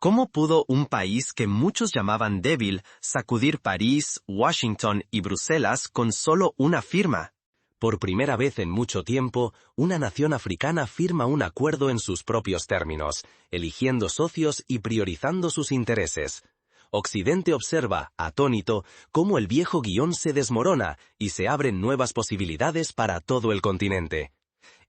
¿Cómo pudo un país que muchos llamaban débil sacudir París, Washington y Bruselas con solo una firma? Por primera vez en mucho tiempo, una nación africana firma un acuerdo en sus propios términos, eligiendo socios y priorizando sus intereses. Occidente observa, atónito, cómo el viejo guión se desmorona y se abren nuevas posibilidades para todo el continente.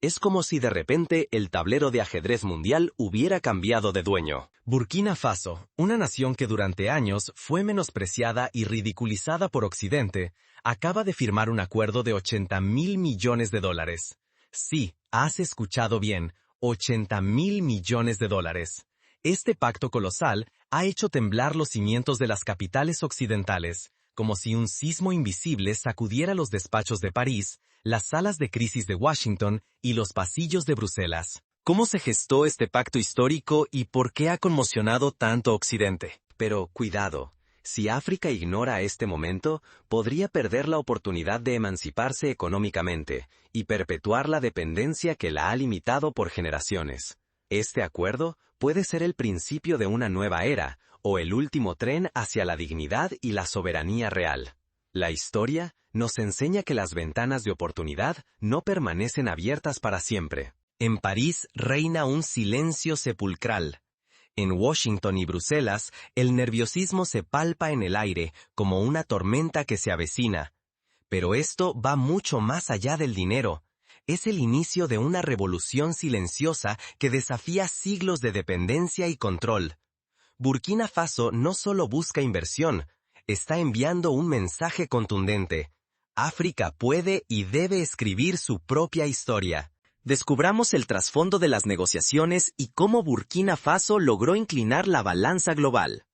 Es como si de repente el tablero de ajedrez mundial hubiera cambiado de dueño. Burkina Faso, una nación que durante años fue menospreciada y ridiculizada por Occidente, acaba de firmar un acuerdo de $80.000 millones. Sí, has escuchado bien, $80.000 millones. Este pacto colosal ha hecho temblar los cimientos de las capitales occidentales, como si un sismo invisible sacudiera los despachos de París, las salas de crisis de Washington y los pasillos de Bruselas. ¿Cómo se gestó este pacto histórico y por qué ha conmocionado tanto a Occidente? Pero cuidado, si África ignora este momento, podría perder la oportunidad de emanciparse económicamente y perpetuar la dependencia que la ha limitado por generaciones. Este acuerdo puede ser el principio de una nueva era o el último tren hacia la dignidad y la soberanía real. La historia nos enseña que las ventanas de oportunidad no permanecen abiertas para siempre. En París reina un silencio sepulcral. En Washington y Bruselas, el nerviosismo se palpa en el aire como una tormenta que se avecina. Pero esto va mucho más allá del dinero. Es el inicio de una revolución silenciosa que desafía siglos de dependencia y control. Burkina Faso no solo busca inversión, está enviando un mensaje contundente. África puede y debe escribir su propia historia. Descubramos el trasfondo de las negociaciones y cómo Burkina Faso logró inclinar la balanza global.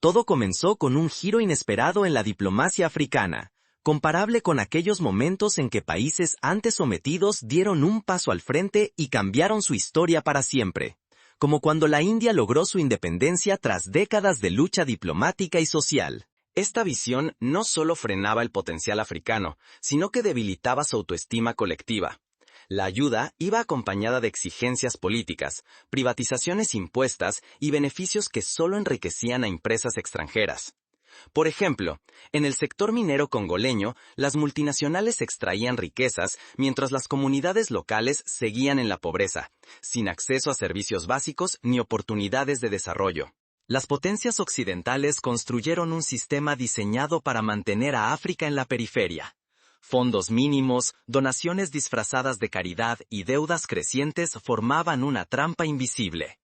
Todo comenzó con un giro inesperado en la diplomacia africana, comparable con aquellos momentos en que países antes sometidos dieron un paso al frente y cambiaron su historia para siempre, como cuando la India logró su independencia tras décadas de lucha diplomática y social. Esta visión no solo frenaba el potencial africano, sino que debilitaba su autoestima colectiva. La ayuda iba acompañada de exigencias políticas, privatizaciones impuestas y beneficios que solo enriquecían a empresas extranjeras. Por ejemplo, en el sector minero congoleño, las multinacionales extraían riquezas mientras las comunidades locales seguían en la pobreza, sin acceso a servicios básicos ni oportunidades de desarrollo. Las potencias occidentales construyeron un sistema diseñado para mantener a África en la periferia. Fondos mínimos, donaciones disfrazadas de caridad y deudas crecientes formaban una trampa invisible.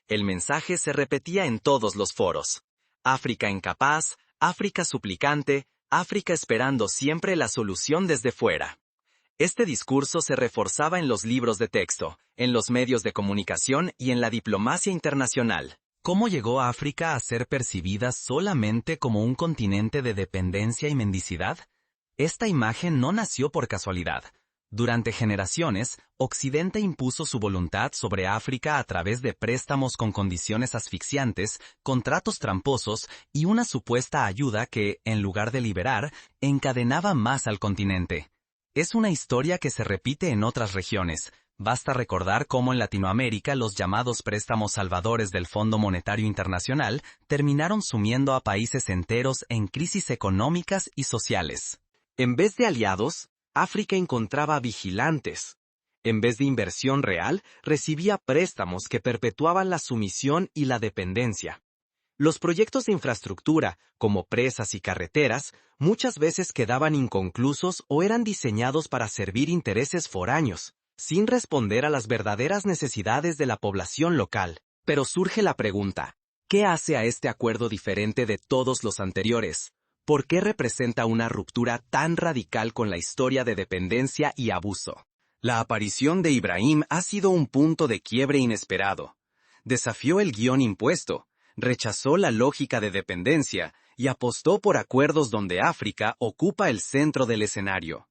El mensaje se repetía en todos los foros. África incapaz, África suplicante, África esperando siempre la solución desde fuera. Este discurso se reforzaba en los libros de texto, en los medios de comunicación y en la diplomacia internacional. ¿Cómo llegó África a ser percibida solamente como un continente de dependencia y mendicidad? Esta imagen no nació por casualidad. Durante generaciones, Occidente impuso su voluntad sobre África a través de préstamos con condiciones asfixiantes, contratos tramposos y una supuesta ayuda que, en lugar de liberar, encadenaba más al continente. Es una historia que se repite en otras regiones. Basta recordar cómo en Latinoamérica los llamados préstamos salvadores del Fondo Monetario Internacional terminaron sumiendo a países enteros en crisis económicas y sociales. En vez de aliados, África encontraba vigilantes. En vez de inversión real, recibía préstamos que perpetuaban la sumisión y la dependencia. Los proyectos de infraestructura, como presas y carreteras, muchas veces quedaban inconclusos o eran diseñados para servir intereses foráneos, sin responder a las verdaderas necesidades de la población local. Pero surge la pregunta, ¿qué hace a este acuerdo diferente de todos los anteriores? ¿Por qué representa una ruptura tan radical con la historia de dependencia y abuso? La aparición de Ibrahim ha sido un punto de quiebre inesperado. Desafió el guión impuesto, rechazó la lógica de dependencia y apostó por acuerdos donde África ocupa el centro del escenario.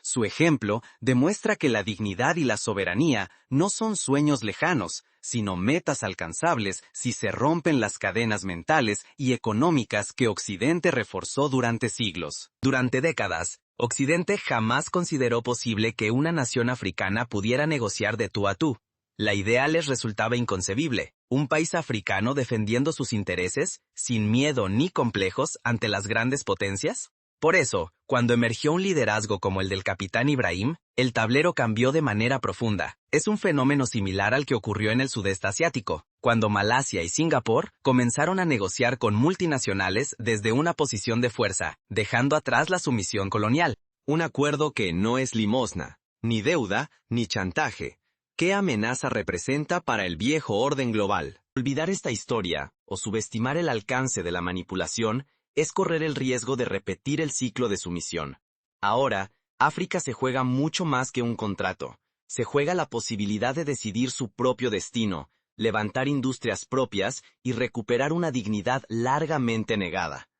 Su ejemplo demuestra que la dignidad y la soberanía no son sueños lejanos, sino metas alcanzables si se rompen las cadenas mentales y económicas que Occidente reforzó durante siglos. Durante décadas, Occidente jamás consideró posible que una nación africana pudiera negociar de tú a tú. La idea les resultaba inconcebible, un país africano defendiendo sus intereses, sin miedo ni complejos ante las grandes potencias. Por eso, cuando emergió un liderazgo como el del capitán Ibrahim, el tablero cambió de manera profunda. Es un fenómeno similar al que ocurrió en el sudeste asiático, cuando Malasia y Singapur comenzaron a negociar con multinacionales desde una posición de fuerza, dejando atrás la sumisión colonial. Un acuerdo que no es limosna, ni deuda, ni chantaje. ¿Qué amenaza representa para el viejo orden global? Olvidar esta historia, o subestimar el alcance de la manipulación, es correr el riesgo de repetir el ciclo de sumisión. Ahora, África se juega mucho más que un contrato. Se juega la posibilidad de decidir su propio destino, levantar industrias propias y recuperar una dignidad largamente negada.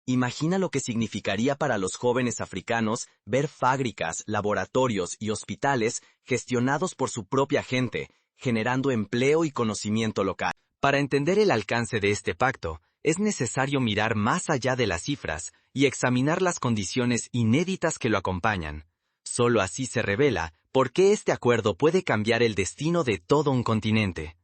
Imagina lo que significaría para los jóvenes africanos ver fábricas, laboratorios y hospitales gestionados por su propia gente, generando empleo y conocimiento local. Para entender el alcance de este pacto, es necesario mirar más allá de las cifras y examinar las condiciones inéditas que lo acompañan. Solo así se revela por qué este acuerdo puede cambiar el destino de todo un continente.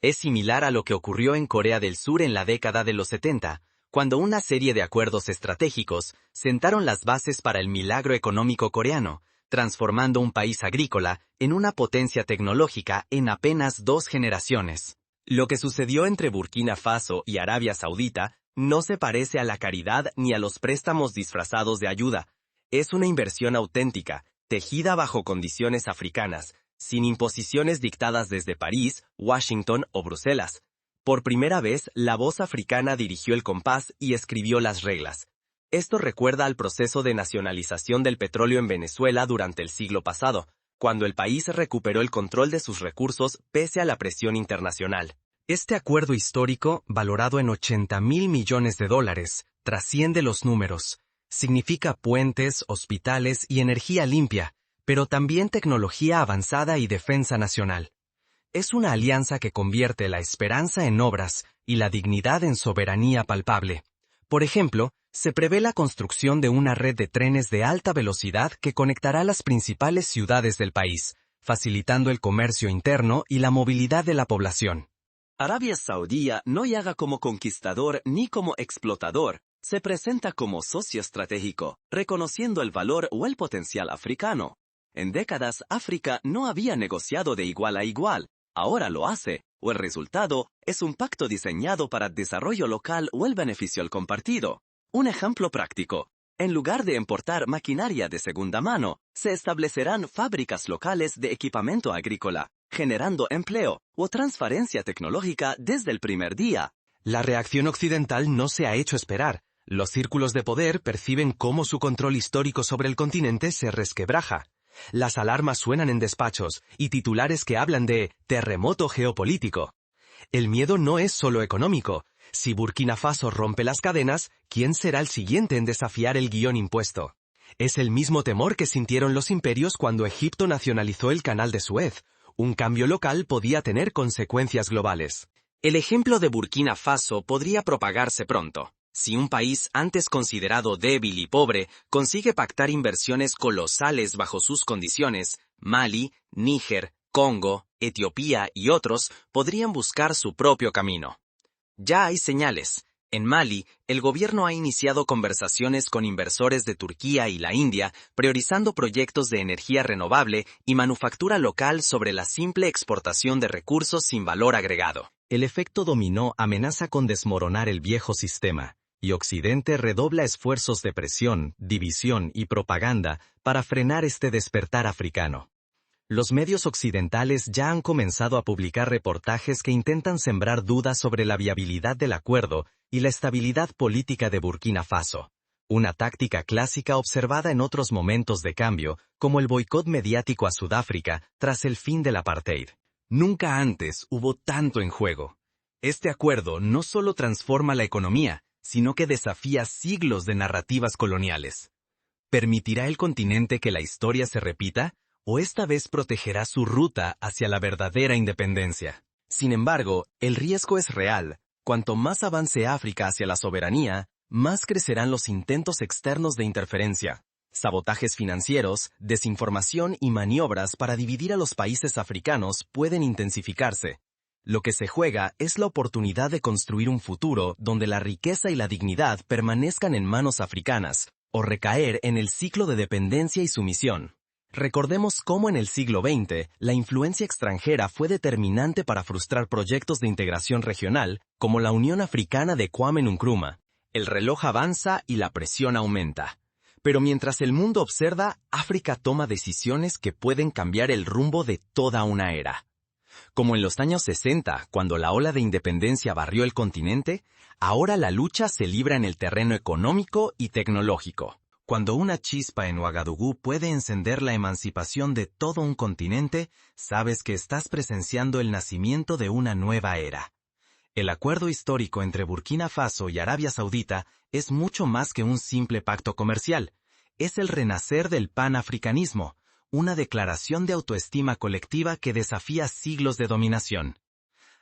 Es similar a lo que ocurrió en Corea del Sur en la década de los 70, cuando una serie de acuerdos estratégicos sentaron las bases para el milagro económico coreano, transformando un país agrícola en una potencia tecnológica en apenas 2 generaciones. Lo que sucedió entre Burkina Faso y Arabia Saudita no se parece a la caridad ni a los préstamos disfrazados de ayuda. Es una inversión auténtica, tejida bajo condiciones africanas, sin imposiciones dictadas desde París, Washington o Bruselas. Por primera vez, la voz africana dirigió el compás y escribió las reglas. Esto recuerda al proceso de nacionalización del petróleo en Venezuela durante el siglo pasado, cuando el país recuperó el control de sus recursos pese a la presión internacional. Este acuerdo histórico, valorado en $80,000 millones, trasciende los números. Significa puentes, hospitales y energía limpia, pero también tecnología avanzada y defensa nacional. Es una alianza que convierte la esperanza en obras y la dignidad en soberanía palpable. Por ejemplo, se prevé la construcción de una red de trenes de alta velocidad que conectará las principales ciudades del país, facilitando el comercio interno y la movilidad de la población. Arabia Saudí no llega como conquistador ni como explotador, se presenta como socio estratégico, reconociendo el valor o el potencial africano. En décadas, África no había negociado de igual a igual, ahora lo hace, o el resultado es un pacto diseñado para desarrollo local o el beneficio al compartido. Un ejemplo práctico. En lugar de importar maquinaria de segunda mano, se establecerán fábricas locales de equipamiento agrícola, generando empleo o transferencia tecnológica desde el primer día. La reacción occidental no se ha hecho esperar. Los círculos de poder perciben cómo su control histórico sobre el continente se resquebraja. Las alarmas suenan en despachos y titulares que hablan de terremoto geopolítico. El miedo no es solo económico. Si Burkina Faso rompe las cadenas, ¿quién será el siguiente en desafiar el guión impuesto? Es el mismo temor que sintieron los imperios cuando Egipto nacionalizó el Canal de Suez. Un cambio local podía tener consecuencias globales. El ejemplo de Burkina Faso podría propagarse pronto. Si un país antes considerado débil y pobre consigue pactar inversiones colosales bajo sus condiciones, Mali, Níger, Congo, Etiopía y otros podrían buscar su propio camino. Ya hay señales. En Mali, el gobierno ha iniciado conversaciones con inversores de Turquía y la India, priorizando proyectos de energía renovable y manufactura local sobre la simple exportación de recursos sin valor agregado. El efecto dominó amenaza con desmoronar el viejo sistema, y Occidente redobla esfuerzos de presión, división y propaganda para frenar este despertar africano. Los medios occidentales ya han comenzado a publicar reportajes que intentan sembrar dudas sobre la viabilidad del acuerdo y la estabilidad política de Burkina Faso, una táctica clásica observada en otros momentos de cambio, como el boicot mediático a Sudáfrica tras el fin del apartheid. Nunca antes hubo tanto en juego. Este acuerdo no solo transforma la economía, sino que desafía siglos de narrativas coloniales. ¿Permitirá el continente que la historia se repita? ¿O esta vez protegerá su ruta hacia la verdadera independencia? Sin embargo, el riesgo es real. Cuanto más avance África hacia la soberanía, más crecerán los intentos externos de interferencia. Sabotajes financieros, desinformación y maniobras para dividir a los países africanos pueden intensificarse. Lo que se juega es la oportunidad de construir un futuro donde la riqueza y la dignidad permanezcan en manos africanas, o recaer en el ciclo de dependencia y sumisión. Recordemos cómo en el siglo XX la influencia extranjera fue determinante para frustrar proyectos de integración regional, como la Unión Africana de Kwame Nkrumah. El reloj avanza y la presión aumenta. Pero mientras el mundo observa, África toma decisiones que pueden cambiar el rumbo de toda una era. Como en los años 60, cuando la ola de independencia barrió el continente, ahora la lucha se libra en el terreno económico y tecnológico. Cuando una chispa en Ouagadougou puede encender la emancipación de todo un continente, sabes que estás presenciando el nacimiento de una nueva era. El acuerdo histórico entre Burkina Faso y Arabia Saudita es mucho más que un simple pacto comercial. Es el renacer del panafricanismo, una declaración de autoestima colectiva que desafía siglos de dominación.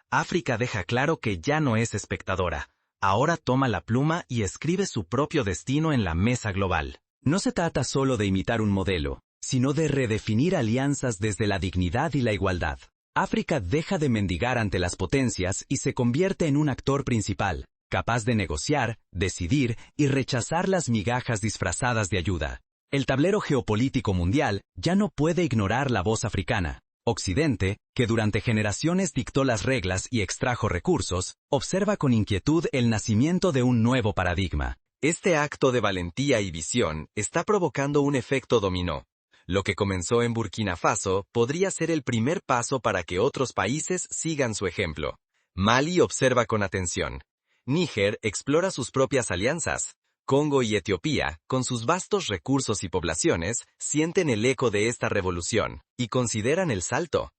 África deja claro que ya no es espectadora. Ahora toma la pluma y escribe su propio destino en la mesa global. No se trata solo de imitar un modelo, sino de redefinir alianzas desde la dignidad y la igualdad. África deja de mendigar ante las potencias y se convierte en un actor principal, capaz de negociar, decidir y rechazar las migajas disfrazadas de ayuda. El tablero geopolítico mundial ya no puede ignorar la voz africana. Occidente, que durante generaciones dictó las reglas y extrajo recursos, observa con inquietud el nacimiento de un nuevo paradigma. Este acto de valentía y visión está provocando un efecto dominó. Lo que comenzó en Burkina Faso podría ser el primer paso para que otros países sigan su ejemplo. Mali observa con atención. Níger explora sus propias alianzas. Congo y Etiopía, con sus vastos recursos y poblaciones, sienten el eco de esta revolución y consideran el salto.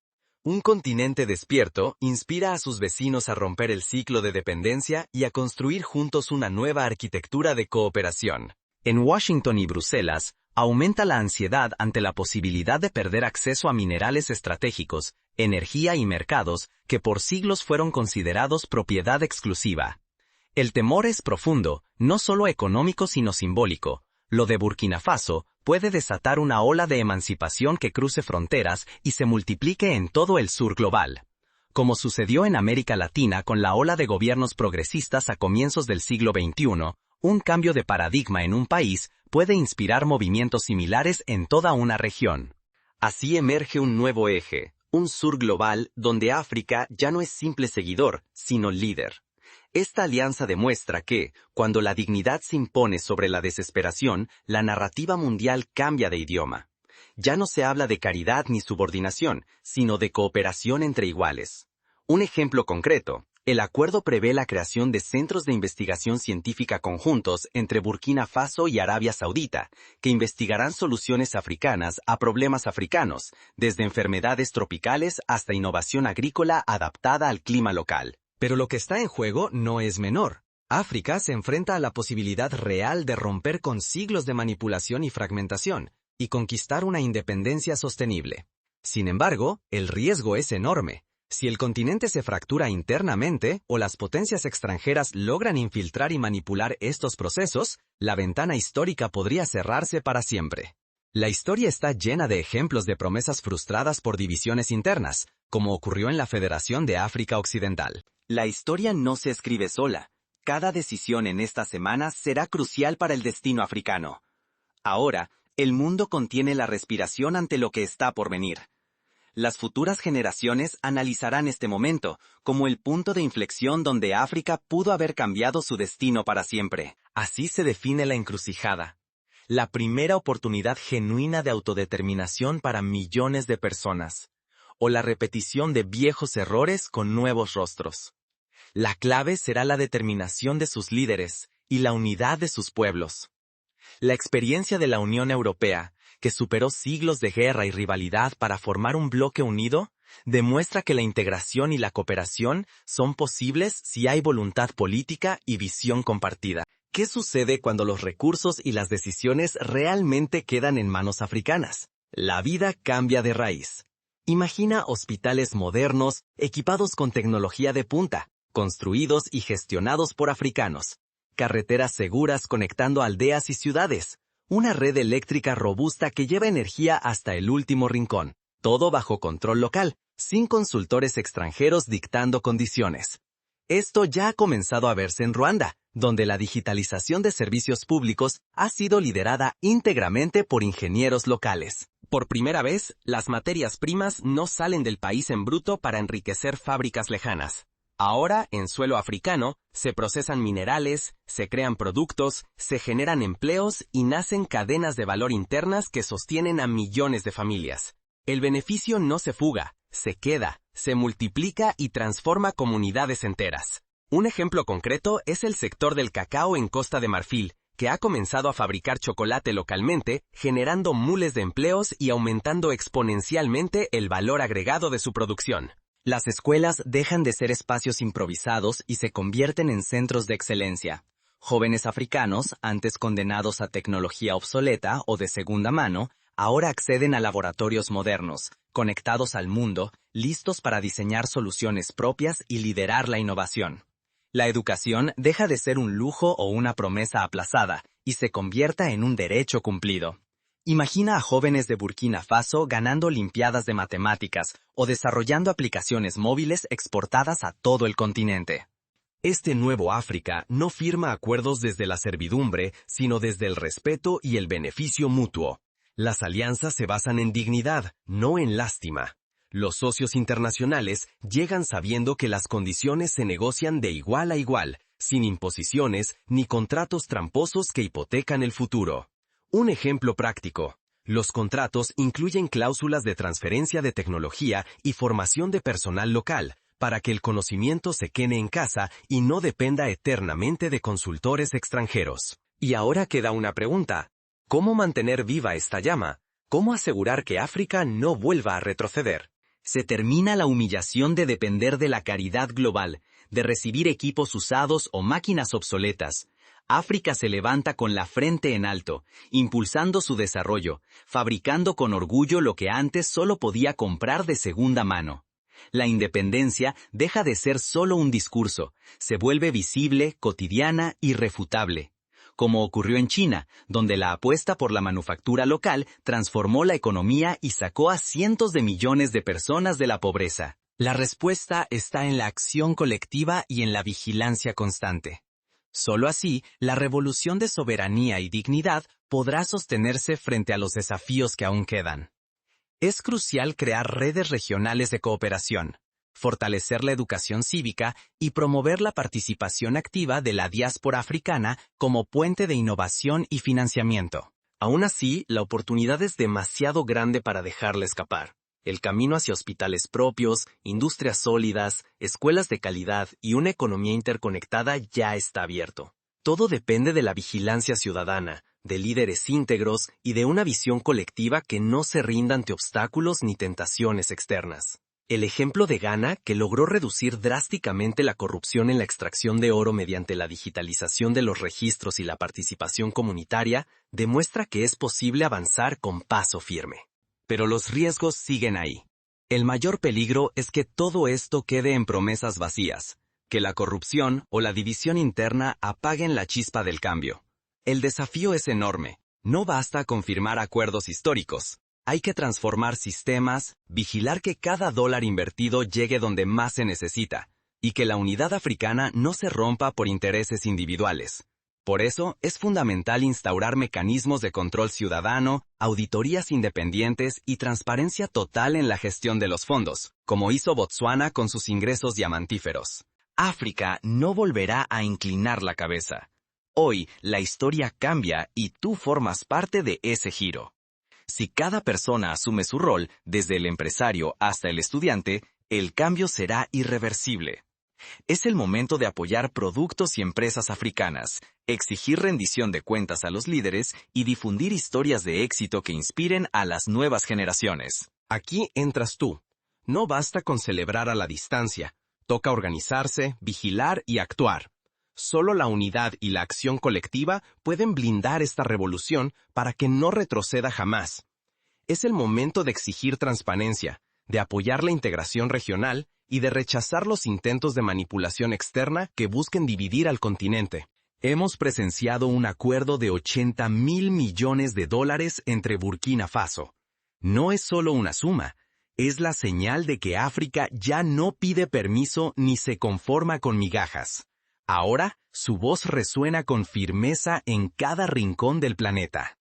Un continente despierto inspira a sus vecinos a romper el ciclo de dependencia y a construir juntos una nueva arquitectura de cooperación. En Washington y Bruselas, aumenta la ansiedad ante la posibilidad de perder acceso a minerales estratégicos, energía y mercados que por siglos fueron considerados propiedad exclusiva. El temor es profundo, no solo económico sino simbólico. Lo de Burkina Faso puede desatar una ola de emancipación que cruce fronteras y se multiplique en todo el sur global. Como sucedió en América Latina con la ola de gobiernos progresistas a comienzos del siglo XXI, un cambio de paradigma en un país puede inspirar movimientos similares en toda una región. Así emerge un nuevo eje, un sur global donde África ya no es simple seguidor, sino líder. Esta alianza demuestra que, cuando la dignidad se impone sobre la desesperación, la narrativa mundial cambia de idioma. Ya no se habla de caridad ni subordinación, sino de cooperación entre iguales. Un ejemplo concreto, el acuerdo prevé la creación de centros de investigación científica conjuntos entre Burkina Faso y Arabia Saudita, que investigarán soluciones africanas a problemas africanos, desde enfermedades tropicales hasta innovación agrícola adaptada al clima local. Pero lo que está en juego no es menor. África se enfrenta a la posibilidad real de romper con siglos de manipulación y fragmentación, y conquistar una independencia sostenible. Sin embargo, el riesgo es enorme. Si el continente se fractura internamente o las potencias extranjeras logran infiltrar y manipular estos procesos, la ventana histórica podría cerrarse para siempre. La historia está llena de ejemplos de promesas frustradas por divisiones internas, como ocurrió en la Federación de África Occidental. La historia no se escribe sola. Cada decisión en esta semana será crucial para el destino africano. Ahora, el mundo contiene la respiración ante lo que está por venir. Las futuras generaciones analizarán este momento como el punto de inflexión donde África pudo haber cambiado su destino para siempre. Así se define la encrucijada. La primera oportunidad genuina de autodeterminación para millones de personas. O la repetición de viejos errores con nuevos rostros. La clave será la determinación de sus líderes y la unidad de sus pueblos. La experiencia de la Unión Europea, que superó siglos de guerra y rivalidad para formar un bloque unido, demuestra que la integración y la cooperación son posibles si hay voluntad política y visión compartida. ¿Qué sucede cuando los recursos y las decisiones realmente quedan en manos africanas? La vida cambia de raíz. Imagina hospitales modernos, equipados con tecnología de punta, construidos y gestionados por africanos. Carreteras seguras conectando aldeas y ciudades. Una red eléctrica robusta que lleva energía hasta el último rincón, todo bajo control local, sin consultores extranjeros dictando condiciones. Esto ya ha comenzado a verse en Ruanda, donde la digitalización de servicios públicos ha sido liderada íntegramente por ingenieros locales. Por primera vez, las materias primas no salen del país en bruto para enriquecer fábricas lejanas. Ahora, en suelo africano, se procesan minerales, se crean productos, se generan empleos y nacen cadenas de valor internas que sostienen a millones de familias. El beneficio no se fuga, se queda, se multiplica y transforma comunidades enteras. Un ejemplo concreto es el sector del cacao en Costa de Marfil, que ha comenzado a fabricar chocolate localmente, generando miles de empleos y aumentando exponencialmente el valor agregado de su producción. Las escuelas dejan de ser espacios improvisados y se convierten en centros de excelencia. Jóvenes africanos, antes condenados a tecnología obsoleta o de segunda mano, ahora acceden a laboratorios modernos, conectados al mundo, listos para diseñar soluciones propias y liderar la innovación. La educación deja de ser un lujo o una promesa aplazada y se convierta en un derecho cumplido. Imagina a jóvenes de Burkina Faso ganando olimpiadas de matemáticas o desarrollando aplicaciones móviles exportadas a todo el continente. Este nuevo África no firma acuerdos desde la servidumbre, sino desde el respeto y el beneficio mutuo. Las alianzas se basan en dignidad, no en lástima. Los socios internacionales llegan sabiendo que las condiciones se negocian de igual a igual, sin imposiciones ni contratos tramposos que hipotecan el futuro. Un ejemplo práctico. Los contratos incluyen cláusulas de transferencia de tecnología y formación de personal local, para que el conocimiento se quede en casa y no dependa eternamente de consultores extranjeros. Y ahora queda una pregunta. ¿Cómo mantener viva esta llama? ¿Cómo asegurar que África no vuelva a retroceder? Se termina la humillación de depender de la caridad global, de recibir equipos usados o máquinas obsoletas. África se levanta con la frente en alto, impulsando su desarrollo, fabricando con orgullo lo que antes solo podía comprar de segunda mano. La independencia deja de ser solo un discurso, se vuelve visible, cotidiana, irrefutable. Como ocurrió en China, donde la apuesta por la manufactura local transformó la economía y sacó a cientos de millones de personas de la pobreza. La respuesta está en la acción colectiva y en la vigilancia constante. Solo así, la revolución de soberanía y dignidad podrá sostenerse frente a los desafíos que aún quedan. Es crucial crear redes regionales de cooperación, fortalecer la educación cívica y promover la participación activa de la diáspora africana como puente de innovación y financiamiento. Aún así, la oportunidad es demasiado grande para dejarla escapar. El camino hacia hospitales propios, industrias sólidas, escuelas de calidad y una economía interconectada ya está abierto. Todo depende de la vigilancia ciudadana, de líderes íntegros y de una visión colectiva que no se rinda ante obstáculos ni tentaciones externas. El ejemplo de Ghana, que logró reducir drásticamente la corrupción en la extracción de oro mediante la digitalización de los registros y la participación comunitaria, demuestra que es posible avanzar con paso firme. Pero los riesgos siguen ahí. El mayor peligro es que todo esto quede en promesas vacías, que la corrupción o la división interna apaguen la chispa del cambio. El desafío es enorme. No basta con firmar acuerdos históricos. Hay que transformar sistemas, vigilar que cada dólar invertido llegue donde más se necesita, y que la unidad africana no se rompa por intereses individuales. Por eso, es fundamental instaurar mecanismos de control ciudadano, auditorías independientes y transparencia total en la gestión de los fondos, como hizo Botsuana con sus ingresos diamantíferos. África no volverá a inclinar la cabeza. Hoy, la historia cambia y tú formas parte de ese giro. Si cada persona asume su rol, desde el empresario hasta el estudiante, el cambio será irreversible. Es el momento de apoyar productos y empresas africanas, exigir rendición de cuentas a los líderes y difundir historias de éxito que inspiren a las nuevas generaciones. Aquí entras tú. No basta con celebrar a la distancia. Toca organizarse, vigilar y actuar. Solo la unidad y la acción colectiva pueden blindar esta revolución para que no retroceda jamás. Es el momento de exigir transparencia, de apoyar la integración regional y de rechazar los intentos de manipulación externa que busquen dividir al continente. Hemos presenciado un acuerdo de $80.000 millones entre Burkina Faso. No es solo una suma, es la señal de que África ya no pide permiso ni se conforma con migajas. Ahora, su voz resuena con firmeza en cada rincón del planeta.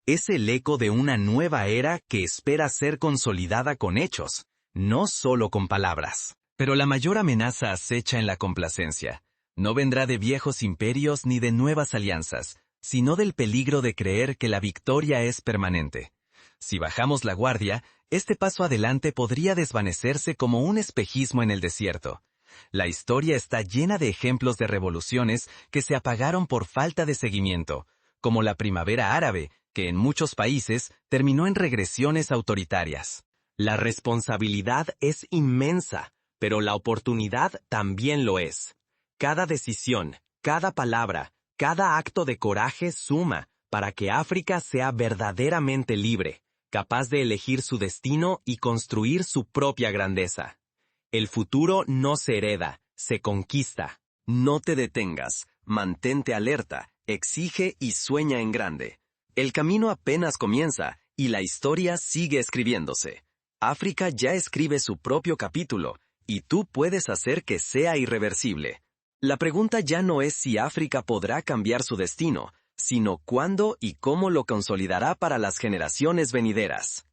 Es el eco de una nueva era que espera ser consolidada con hechos, no solo con palabras. Pero la mayor amenaza acecha en la complacencia. No vendrá de viejos imperios ni de nuevas alianzas, sino del peligro de creer que la victoria es permanente. Si bajamos la guardia, este paso adelante podría desvanecerse como un espejismo en el desierto. La historia está llena de ejemplos de revoluciones que se apagaron por falta de seguimiento, como la primavera árabe, que en muchos países terminó en regresiones autoritarias. La responsabilidad es inmensa, pero la oportunidad también lo es. Cada decisión, cada palabra, cada acto de coraje suma para que África sea verdaderamente libre, capaz de elegir su destino y construir su propia grandeza. El futuro no se hereda, se conquista. No te detengas, mantente alerta, exige y sueña en grande. El camino apenas comienza y la historia sigue escribiéndose. África ya escribe su propio capítulo y tú puedes hacer que sea irreversible. La pregunta ya no es si África podrá cambiar su destino, sino cuándo y cómo lo consolidará para las generaciones venideras.